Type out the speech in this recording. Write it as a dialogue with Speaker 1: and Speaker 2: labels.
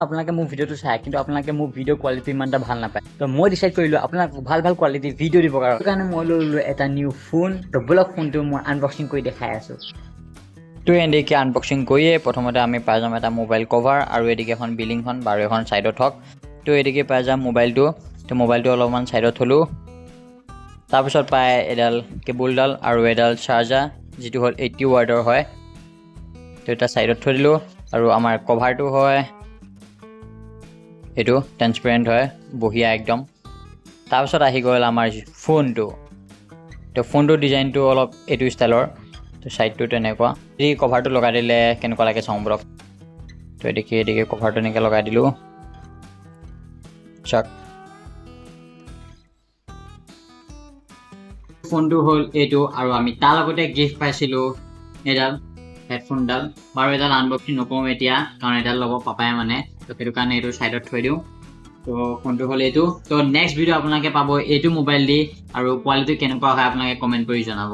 Speaker 1: আপোনালোকে মোৰ ভিডিঅ'টো চাই কিন্তু আপোনালোকে মোৰ ভিডিঅ' কোৱালিটি ইমান এটা ভাল নাপায় তো মই ডিচাইড কৰিলোঁ আপোনালোক ভাল কোৱালিটি ভিডিঅ' দিব কাৰণে মই লৈ ল'লোঁ এটা নিউ ফোন তো ব'লক ফোনটো মই আনবক্সিং কৰি দেখাই আছোঁ তো এনেকৈ আনবক্সিং কৰিয়ে প্ৰথমতে আমি পাই যাম এটা মোবাইল কভাৰ আৰু এদিকে এখন বিলিংখন বাৰু এখন ছাইডত হওক তো এদিকে পাই যাম মোবাইলটো তো মোবাইলটো অলপমান ছাইডত থ'লোঁ তাৰপিছত পায় এডাল কেবুলডাল আৰু এডাল চাৰ্জাৰ যিটো হ'ল 80 ৱাটৰ হয় তো এটা ছাইডত থৈ দিলোঁ আৰু আমাৰ কভাৰটো হয় এইটো ট্ৰান্সপেৰেণ্ট হয় বঢ়িয়া একদম তাৰপিছত আহি গ'ল আমাৰ ফোনটো তো ফোনটোৰ ডিজাইনটো অলপ এইটো ষ্টাইলৰ তো ছাইডটো তেনেকুৱা এই কভাৰটো লগাই দিলে কেনেকুৱা লাগে চাওঁ ব্লক তো এদিকে কভাৰটো এনেকৈ লগাই দিলোঁ চাক ফোনটো হ'ল এইটো আৰু আমি তাৰ লগতে গিফ্ট পাইছিলোঁ এডাল হেডফোনডাল বাৰু এডাল আনবক্সিং নকৰোঁ এতিয়া কাৰণ এডাল ল'ব পাপাই মানে তো সেইটো কাৰণে এইটো ছাইডত থৈ দিওঁ তো ফোনটো হ'ল এইটো তো নেক্সট ভিডিঅ' আপোনালোকে পাব এইটো মোবাইল দি আৰু কোৱালিটি কেনেকুৱা হয় আপোনালোকে কমেণ্ট কৰি জনাব